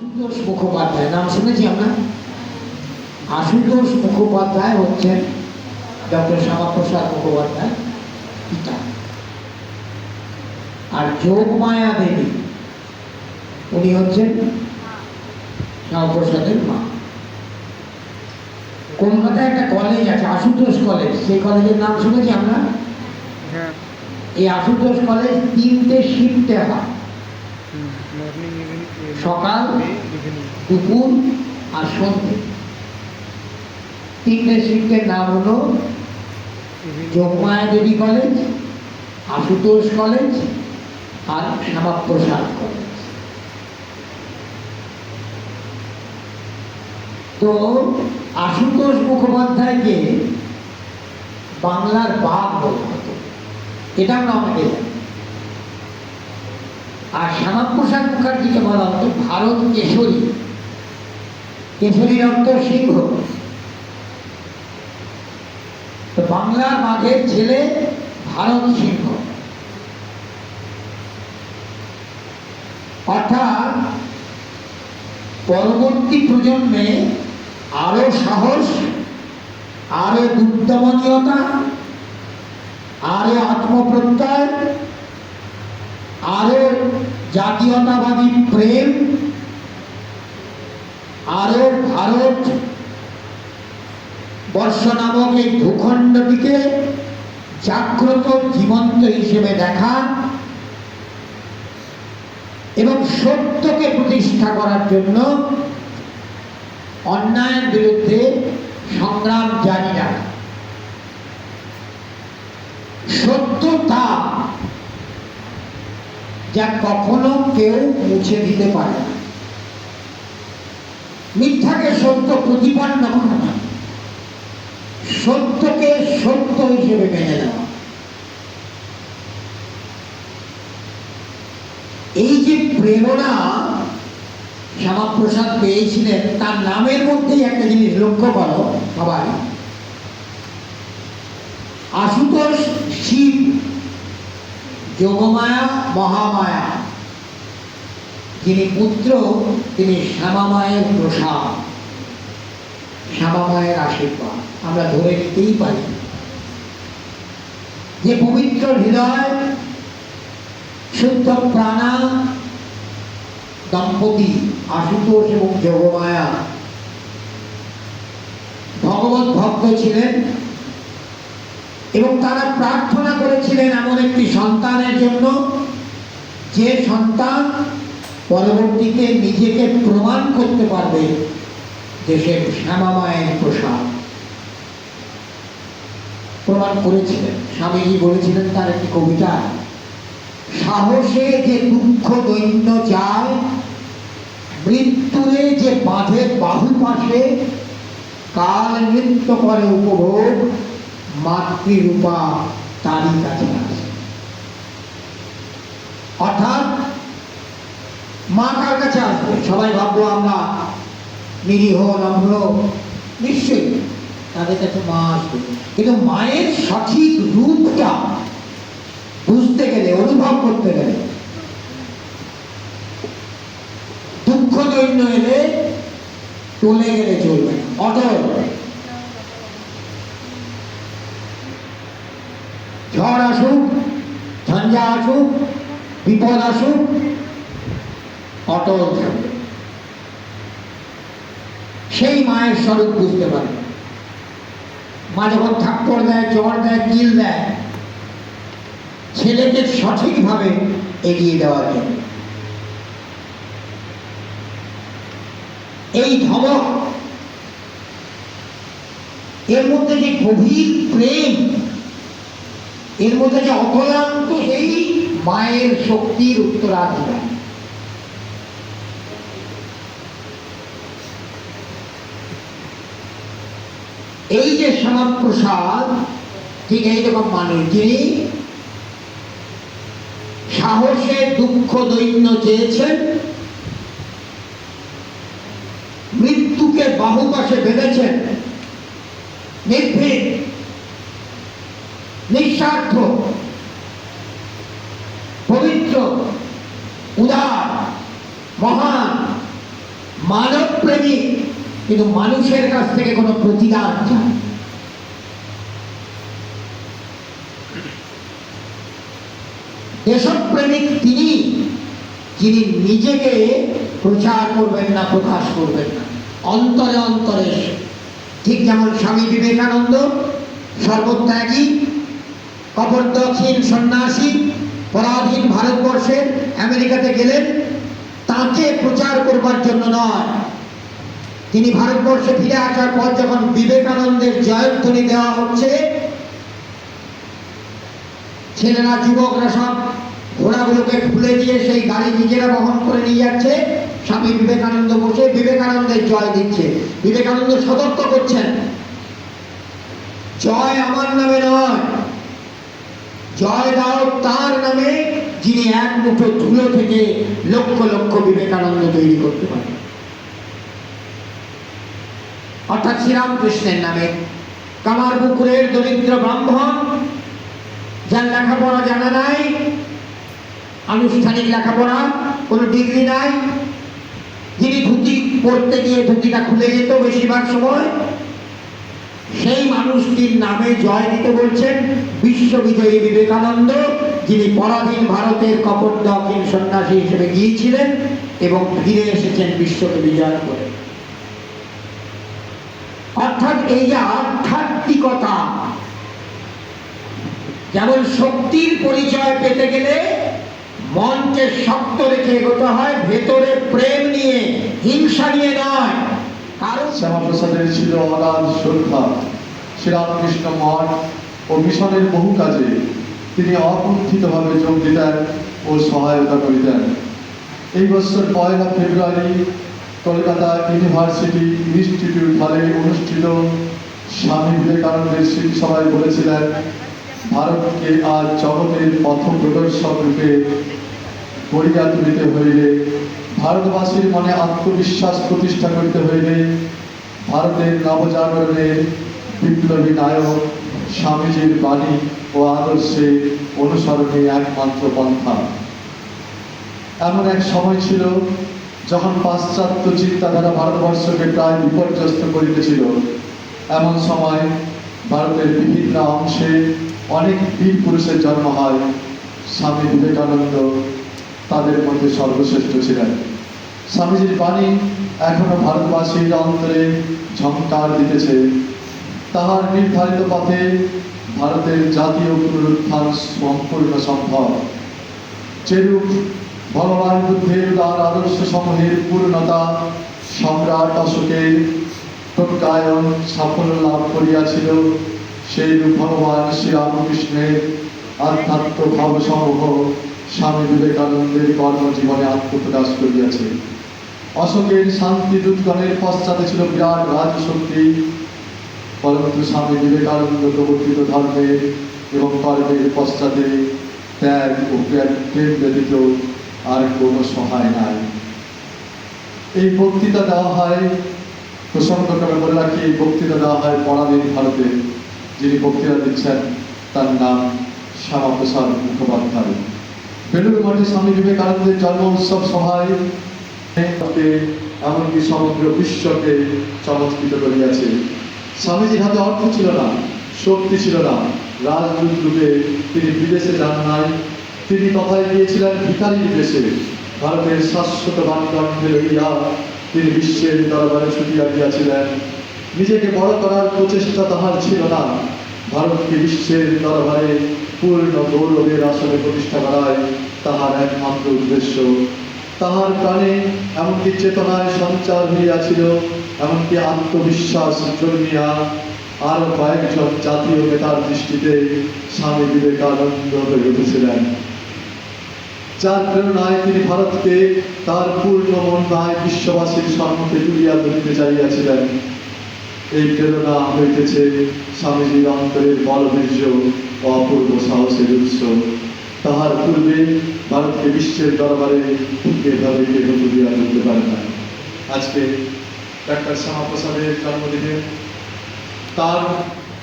আশুতোষ মুখোপাধ্যায় নাম শুনেছি আমরা। আশুতোষ মুখোপাধ্যায় হচ্ছেন ডক্টর শ্যামাপ্রসাদ মুখোপাধ্যায় পিতা, আর যোগমায়া দেবী উনি হচ্ছেন শ্যামাপ্রসাদের মা। কলকাতায় একটা কলেজ আছে আশুতোষ কলেজ, সেই কলেজের নাম শুনেছি আমরা। এই আশুতোষ কলেজ 3টে শিফটে হয়, সকাল, দুপুর আর সন্ধ্যে। 3টে শিফটের নাম হলো যোগমায়া দেবী কলেজ, আশুতোষ কলেজ আর শ্যামাপ্রসাদ কলেজ। তো আশুতোষ মুখোপাধ্যায়কে বাংলার বাঘ বলা হতো, এটা আমরা অনেকে জানি। আর শ্যামাপ্রসাদ মুখার্জিকে বলা হতো ভারত কেশরী। কেশরীর অর্থ সিংহ। তো বাংলার বাঘের ছেলে ভারত সিংহ, অর্থাৎ পরবর্তী প্রজন্মে আরো সাহস, আরো দুর্দমনীয়তা, আরো আত্মপ্রত্যয়, আরো জাতীয়তাবাদী প্রেম, আরো ভারত বর্ষ নামক এই ভূখণ্ডটিকে জাগ্রত জীবন্ত হিসেবে দেখা এবং সত্যকে প্রতিষ্ঠা করার জন্য অন্যায়ের বিরুদ্ধে সংগ্রাম জারি রাখা। সত্যতা যা কখনো কেউ মুছে দিতে পারে না, মিথ্যাকে সত্য প্রতিপন্ন করা না, সত্যকে সত্য হিসেবে মেনে নেওয়া। এই যে প্রেরণা শ্যামাপ্রসাদ পেয়েছিলেন, তার নামের মধ্যেই একটা জিনিস লক্ষ্য করো সবাই। আশুতোষ শিব, যোগমায়া মহামায়া, যিনি পুত্র তিনি শ্যামামায়ের প্রসাদ, শ্যামামায়ের আশীর্বাদ। আমরা ধরে নিতেই পারি যে পবিত্র হৃদয়, শুদ্ধ প্রাণা দম্পতি আশুতোষ এবং যোগমায়া ভগবত ভক্ত ছিলেন এবং তারা প্রার্থনা করেছিলেন এমন একটি সন্তানের জন্য যে সন্তান পরবর্তীতে নিজেকে প্রমাণ করতে পারবে যে সে শ্যামামায়ের প্রসাদ। প্রমাণ করেছিলেন। স্বামীজি বলেছিলেন তার একটি কবিতা, সাহসে যে দুঃখ দৈন্য যায়, মৃত্যুরে যে বাঁধে বাহু পাশে, কাল নৃত্য করে উপভোগ, মাতৃরূপা তারই কাছে আছে। অর্থাৎ মা কার কাছে আসবে? সবাই ভাববো আমরা নিরীহ নম্র, নিশ্চয়ই তাদের কাছে মা আসবে, কিন্তু মায়ের সঠিক রূপটা বুঝতে গেলে, অনুভব করতে গেলে, দুঃখ দৈন্য এলে টলে গেলে চলবে না, অটল। ঝড় আসুক, ঝঞ্ঝা আসুক, বিপদ আসুক, অটল থাকবে। সেই মায়ের স্বরূপ বুঝতে পারে। মা যখন থাপ্পড় দেয়, জ্বর দেয়, কিল দেয়, ছেলেকে সঠিকভাবে এগিয়ে দেওয়ার জন্য। এই ধমক, এর মধ্যে যে গভীর প্রেম, এর মধ্যে যে অকলান্ত এই মায়ের শক্তির উত্তরাধিকার। এই যে শ্যামাপ্রসাদ, ঠিক এইরকম মানুষ যিনি সাহসে দুঃখ দৈন্য চেয়েছেন, মৃত্যুকে বাহু পাশে বেঁধেছেন, নির্ভীক, নিঃস্বার্থ, পবিত্র, উদার, মহান, মানব প্রেমিক, কিন্তু মানুষের কাছ থেকে কোনো প্রতিদান চায়। দেশপ্রেমিক তিনি, যিনি নিজেকে প্রচার করবেন না, প্রকাশ করবেন না, অন্তরে অন্তরে। ঠিক যেমন স্বামী বিবেকানন্দ সর্বত্যাগী, কপটদক্ষিণ সন্ন্যাসী, পরাধীন ভারতবর্ষের আমেরিকাতে গেলেন তাকে প্রচার করবার জন্য নয়। তিনি ভারতবর্ষে ফিরে আসার পর যখন বিবেকানন্দের জয়ধ্বনি দেওয়া হচ্ছে, ছেলেরা যুবকরা সব ঘোড়াগুলোকে খুলে দিয়ে সেই গাড়ি নিজেরা বহন করে নিয়ে যাচ্ছে, স্বামী বিবেকানন্দ বসে বিবেকানন্দের জয় দিচ্ছে। বিবেকানন্দ সতর্ক করছেন, জয় আমার নামে নয়, জয় দাও তার নামে যিনি এক মুঠো ধুলো থেকে লক্ষ লক্ষ বিবেকানন্দ তৈরি করতে পারেন, অর্থাৎ শ্রীরামকৃষ্ণের নামে। কামারপুকুরের দরিদ্র ব্রাহ্মণ, যার লেখাপড়া জানা নাই, আনুষ্ঠানিক লেখাপড়া, কোনো ডিগ্রি নাই, যিনি ধুতি পরতে গিয়ে ধুতিটা খুলে যেত বেশিরভাগ সময়, সেই মানুষটির নামে জয় দিতে বলছেন বিশ্ববিজয়ী বিবেকানন্দ, যিনি পরাধীন ভারতের কপটদক্ষিণ সন্ন্যাসী হিসেবে গিয়েছিলেন এবং ফিরে এসেছেন বিশ্বকে বিজয় করে। অর্থাৎ এই যে আধ্যাত্মিকতা, যেমন শক্তির পরিচয় পেতে গেলে মনকে শক্ত রেখে এগোতে হয়, ভেতরে প্রেম নিয়ে, হিংসা নিয়ে নয়। কারণ শ্যামাপ্রসাদের ছিল অগাধ শ্রদ্ধা শ্রীরামকৃষ্ণ মঠ ও মিশনের বহু কাজে তিনি অকুণ্ঠিতভাবে যোগ দিতেন ও সহায়তা করিতেন। এই বছর 1 ফেব্রুয়ারি কলকাতা ইউনিভার্সিটি ইনস্টিটিউট হলে অনুষ্ঠিত স্বামী বিবেকানন্দের স্মৃতিসভায় বলেছিলেন, ভারতকে আজ জগতের পথ প্রদর্শক রূপে গড়িয়া তুলিতে হইলে, ভারতবাসীর মনে আত্মবিশ্বাস প্রতিষ্ঠা করিতে হইলে ভারতের নবজাগরণের বিপ্লবী নায়ক স্বামীজির বাণী ও আদর্শে অনুসরণে একমাত্র পন্থা। এমন এক সময় ছিল যখন পাশ্চাত্য চিন্তাধারা ভারতবর্ষকে প্রায় বিপর্যস্ত করিতেছিল। এমন সময় ভারতের বিভিন্ন অংশে অনেক বীর পুরুষের জন্ম হয়। স্বামী বিবেকানন্দ তাদের মধ্যে সর্বশ্রেষ্ঠ ছিলেন। স্বামীজির বাণী এখনো ভারতবাসীর অন্তরে ঝংকার দিতেছে। তাহার নির্ধারিত পথে ভারতের জাতীয় পুনরুত্থান সম্পূর্ণ সম্ভব। যেরূপ ভগবান বুদ্ধের তার আদর্শ সমূহের পূর্ণতা সম্রাট অশোকের প্রজ্ঞায়ন সাফল্য লাভ করিয়াছিল, সেইরূপ ভগবান শ্রীরামকৃষ্ণের আধ্যাত্ম ভাবসমূহ স্বামী বিবেকানন্দের কর্মজীবনে আত্মপ্রকাশ করিয়াছে। অশোকের শান্তিদূতগণের পশ্চাতে ছিল বিরাট রাজশক্তি, পরন্তু স্বামী বিবেকানন্দ প্রবর্তিত ধর্মের এবং কর্মের পশ্চাতে ত্যাগ ও প্রেম ব্যতীত আর কোনো সহায় নাই। এই বক্তৃতা দেওয়া হয়, প্রসঙ্গক্রমে বলে রাখি, এই বক্তৃতা দেওয়া হয় পরাধীন ভারতে। যিনি বক্তৃতা দিচ্ছেন তার নাম শ্যামাপ্রসাদ মুখোপাধ্যায়। বেলুড় মঠে স্বামী বিবেকানন্দের জন্ম উৎসব সভায় এমনকি সমগ্র বিশ্বকে চমৎকৃত করিয়াছে। স্বামীজির হাতে অর্থ ছিল না, শক্তি ছিল না, রাজদূত রূপে তিনি বিদেশে যান নাই। তিনি কথায় গিয়েছিলেন ভিখারির দেশে। ভারতের শাশ্বত বাণীকণ্ঠে লইয়া তিনি বিশ্বের দরবারে ছুটিয়া গিয়াছিলেন। নিজেকে বড় করার প্রচেষ্টা তাহার ছিল না, ভারতকে বিশ্বের দরবারে পূর্ণ গৌরবের আসনে প্রতিষ্ঠা করাই তাহার একমাত্র উদ্দেশ্য। তাহার প্রাণে এমনকি চেতনায় সঞ্চার হইয়াছিল, এমনকি আত্মবিশ্বাস জন্মিয়া আরো কয়েকজন জাতীয় নেতার দৃষ্টিতে স্বামী বিবেকানন্দ হয়ে উঠেছিলেন, যার প্রেরণায় তিনি ভারতকে তার পূর্ণ মন্যায় বিশ্ববাসীর সম্মুখে তুলিয়া ধরিতে চাইয়াছিলেন। এই প্রেরণা হইতেছে স্বামীজির অন্তরের বলবীর্য ও অপূর্ব সাহসের উৎস। তাহার পূর্বে ভারতকে বিশ্বের দরবারে এভাবে কেহ তুলিয়া ধরতে পারে না। আজকে ডাক্তার শ্যামাপ্রসাদের জন্মদিনে তার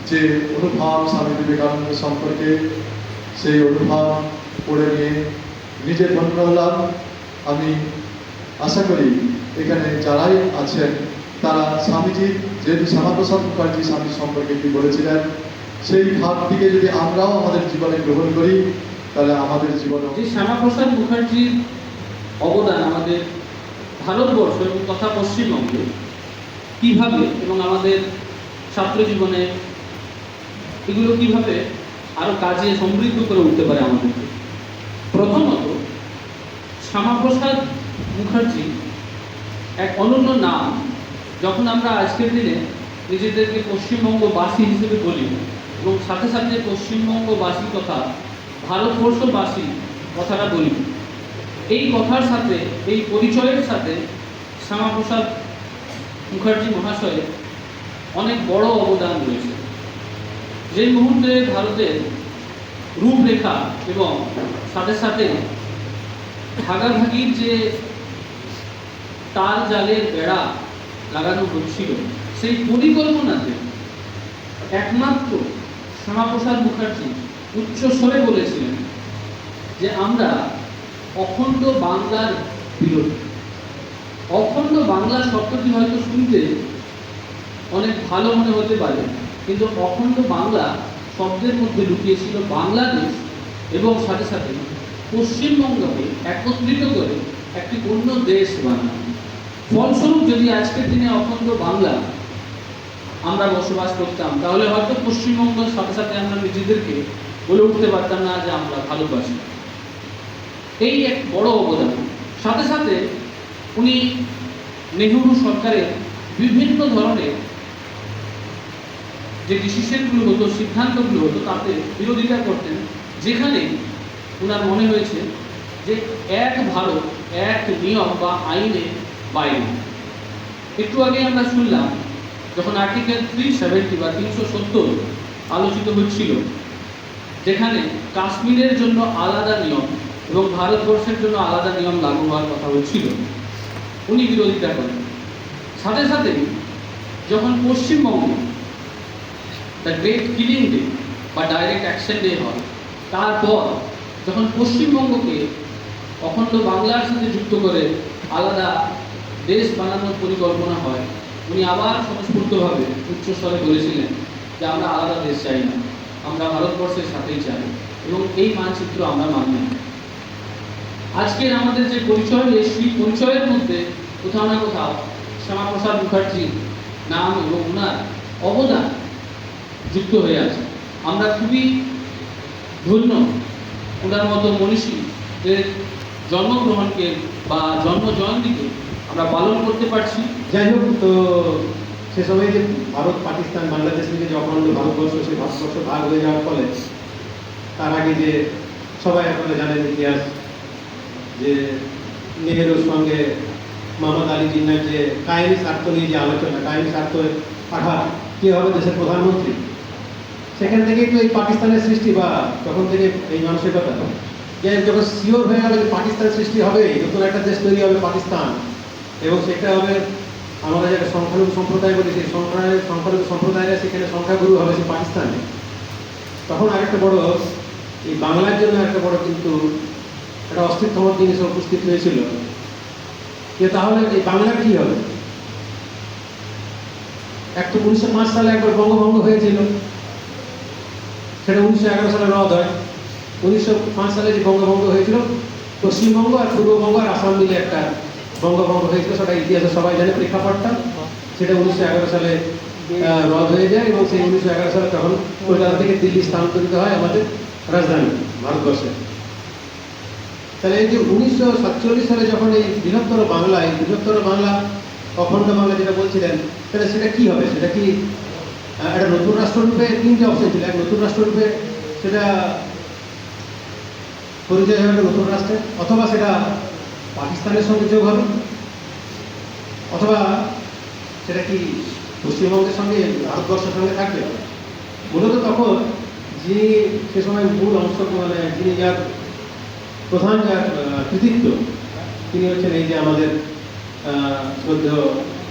যে অনুভব স্বামী বিবেকানন্দ সম্পর্কে, সেই অনুভব পড়ে নিয়ে নিজে ধন্য হলাম। আমি আশা করি এখানে যারাই আছেন তারা স্বামীজি, যেহেতু শ্যামাপ্রসাদ মুখার্জি স্বামী সম্পর্কে কি বলেছিলেন, সেই ভাবটিকে যদি আমরাও আমাদের জীবনে গ্রহণ করি তাহলে আমাদের জীবনে যে শ্যামাপ্রসাদ মুখার্জির অবদান আমাদের ভারতবর্ষ এবং তথা পশ্চিমবঙ্গে কীভাবে এবং আমাদের ছাত্র জীবনে এগুলো কীভাবে আরও কাজে সমৃদ্ধ করে উঠতে পারে আমাদেরকে। প্রথমত, শ্যামাপ্রসাদ মুখার্জি এক অনন্য নাম। যখন আমরা আজকের দিনে নিজেদেরকে পশ্চিমবঙ্গবাসী হিসেবে বলি এবং সাথে সাথে পশ্চিমবঙ্গবাসী তথা ভারতবর্ষবাসী কথাটা বলি, এই কথার সাথে, এই পরিচয়ের সাথে শ্যামাপ্রসাদ মুখার্জি মহাশয়ের অনেক বড় অবদান রয়েছে। যে মুহূর্তে ভারতের রূপরেখা এবং সাথে সাথে ভাগাভাগির যে তার জালের বেড়া লাগানো হচ্ছিল, সেই পরিকল্পনাতে একমাত্র শ্যামাপ্রসাদ মুখার্জি উচ্চ স্বরে বলেছিলেন যে আমরা অখণ্ড বাংলার বিরোধী। অখণ্ড বাংলা শব্দটি হয়তো শুনতে অনেক ভালো মনে হতে পারে, কিন্তু অখণ্ড বাংলা শব্দের মধ্যে লুকিয়েছিল বাংলাদেশ এবং সাথে সাথে পশ্চিমবঙ্গকে একত্রিত করে একটি অন্য দেশ বানানো। ফলস্বরূপ যদি আজকের দিনে অখণ্ড বাংলা আমরা বসবাস করতাম, তাহলে হয়তো পশ্চিমবঙ্গের সাথে সাথে আমরা নিজেদেরকে বলে উঠতে পারতাম না যে আমরা ভারতবাসী। এই এক বড় অবদান। সাথে সাথে উনি নেহরু সরকারের বিভিন্ন ধরনের যে ডিসিশনগুলো হতো, সিদ্ধান্তগুলো হতো, তাতে বিরোধিতা করতেন, যেখানে ওনার মনে হয়েছে যে এক ভারত, এক নিয়ম বা আইনের বাইরে। একটু আগে আমরা শুনলাম যখন আর্টিকেল 370 বা 370 আলোচিত হচ্ছিল, যেখানে কাশ্মীরের জন্য আলাদা নিয়ম এবং ভারতবর্ষের জন্য আলাদা নিয়ম লাগু হওয়ার কথা হচ্ছিল, উনি বিরোধিতা করেন। সাথে সাথে যখন Paschimbanga the great killing day বা ডাইরেক্ট অ্যাকশন ডে হয়, তারপর যখন পশ্চিমবঙ্গকে অখণ্ড বাংলার সাথে যুক্ত করে আলাদা দেশ বানানোর পরিকল্পনা হয়, উনি আবার স্বতঃস্ফূর্তভাবে উচ্চস্বরে বলেছিলেন যে আমরা আলাদা দেশ চাই না, আমরা ভারতবর্ষের সাথেই চাই এবং এই মানচিত্র আমরা মানি না। আজকের আমাদের যে পরিচয়, সেই পরিচয়ের মধ্যে কোথাও না কোথাও শ্যামাপ্রসাদ মুখার্জির নাম এবং ওনার অবদান যুক্ত হয়ে আছে। আমরা খুবই ধন্য ওনার মতো মনীষীদের জন্মগ্রহণকে বা জন্ম জয়ন্তীকে আমরা পালন করতে পারছি। যাই হোক, তো সে সময় যে ভারত পাকিস্তান বাংলাদেশ থেকে যে অখণ্ড ভারতবর্ষ, সেই ভারতবর্ষ ভাগ হয়ে যাওয়ার ফলে তার আগে যে সবাই আপনারা জানেন ইতিহাস, যে নেহেরুর সঙ্গে মোহাম্মদ আলী জিন্নার যে কায়েমি স্বার্থ নিয়ে যে আলোচনা, কায়েমি স্বার্থ পাঠার কে হবে দেশের প্রধানমন্ত্রী, সেখান থেকেই তো এই পাকিস্তানের সৃষ্টি, বা তখন থেকে এই মানসিকতা যে যখন শিওর হয়ে গেল যে পাকিস্তান সৃষ্টি হবে, নতুন একটা দেশ তৈরি হবে পাকিস্তান, এবং সেটা হবে আমরা যেটা সংখ্যালঘু সম্প্রদায় বলি, সেই সংখ্যালঘু সম্প্রদায়রা সেখানে সংখ্যাগুরু হবে সেই পাকিস্তানে। তখন আরেকটা বড়, এই বাংলার জন্য একটা বড় কিন্তু একটা অস্তিত্বমত জিনিস উপস্থিত হয়েছিল যে তাহলে এই বাংলার কী হবে। এক তো 1905 সালে একবার বঙ্গভঙ্গ হয়েছিল, সেটা 1911 সালে রদ হয়। 1905 সালে যে বঙ্গভঙ্গ হয়েছিল, পশ্চিমবঙ্গ আর পূর্ববঙ্গ আর আসাম মিলে একটা বঙ্গভঙ্গ হয়েছিল, সেটা ইতিহাসে সবাই জানে প্রেক্ষাপটটা। সেটা 1911 সালে রদ হয়ে যায় এবং সেই 1911 সালে তখন কলকাতা থেকে দিল্লি স্থানান্তরিত হয় আমাদের রাজধানী ভারতবর্ষে। তাহলে এই যে 1947 সালে যখন এই বৃহত্তর বাংলা অখণ্ড বাংলা যেটা বলছিলেন, তাহলে সেটা কি হবে? সেটা কি একটা নতুন রাষ্ট্ররূপে? তিনটে অপশন ছিল। এক, নতুন রাষ্ট্ররূপে সেটা পরিচয় হবে একটা নতুন রাষ্ট্রের, অথবা সেটা পাকিস্তানের সঙ্গে যোগ হবে, অথবা সেটা কি পশ্চিমবঙ্গের সঙ্গে ভারতবর্ষের সঙ্গে থাকবে। মূলত তখন যিনি সে সময় মূল অংশ, মানে যিনি যার প্রধান যার কৃতিত্ব, তিনি হচ্ছেন এই যে আমাদের শ্রদ্ধেয়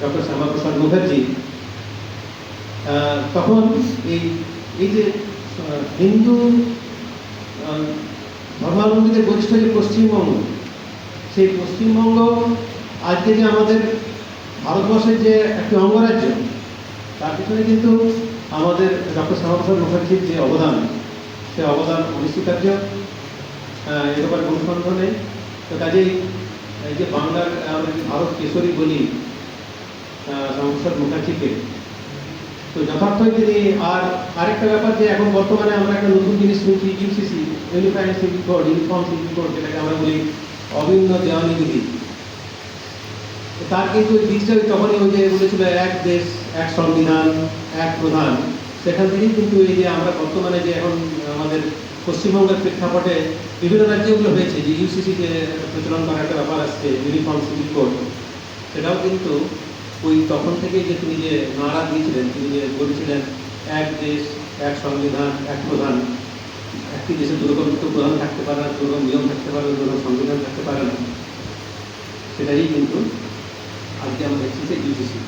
ডক্টর শ্যামাপ্রসাদ মুখার্জি। তখন এই যে হিন্দু ধর্মাবলম্বীদের বরিষ্ঠ যে পশ্চিমবঙ্গ, সেই পশ্চিমবঙ্গ আজকে যে আমাদের ভারতবর্ষের যে একটি অঙ্গরাজ্য, তার পিছনে কিন্তু আমাদের ডক্টর শ্যামাপ্রসাদ মুখার্জির যে অবদান, সে অবদান অনস্বীকার্য, এর ব্যাপারে কোনো সন্দেহ নেই। তো কাজেই এই যে বাংলার আমরা যে ভারত কেশরী বলি শ্যামাপ্রসাদ মুখার্জিকে, তো যথার্থই তিনি। আর আরেকটা ব্যাপার যে এখন বর্তমানে আমরা একটা নতুন জিনিস শুনছি, UCC, unified civil code, uniform civil code, যেটাকে আমরা বলি অভিন্ন দেওয়ানি বিধি। তার কিন্তু বীজটা তখনই ওই যে বলেছিল এক দেশ, এক সংবিধান, এক প্রধান। সেখান থেকেই কিন্তু এই যে আমরা বর্তমানে যে এখন আমাদের পশ্চিমবঙ্গের প্রেক্ষাপটে বিভিন্ন রাজ্যগুলো হয়েছে যে ইউসিসি যে প্রচলন করার একটা ব্যাপার আসছে, ইউনিফর্ম সিভিল কোড, সেটাও কিন্তু ওই তখন থেকে যে তিনি যে নাড়া দিয়েছিলেন, তিনি যে বলেছিলেন এক দেশ, এক সংবিধান, এক প্রধান। একটি দেশে দুরকম তো প্রধান থাকতে পারে না, দুরকম নিয়ম থাকতে পারে না, দুরকম সংবিধান থাকতে পারে না। সেটাই কিন্তু আজকে আমরা দেখছি যে ইউসিসি।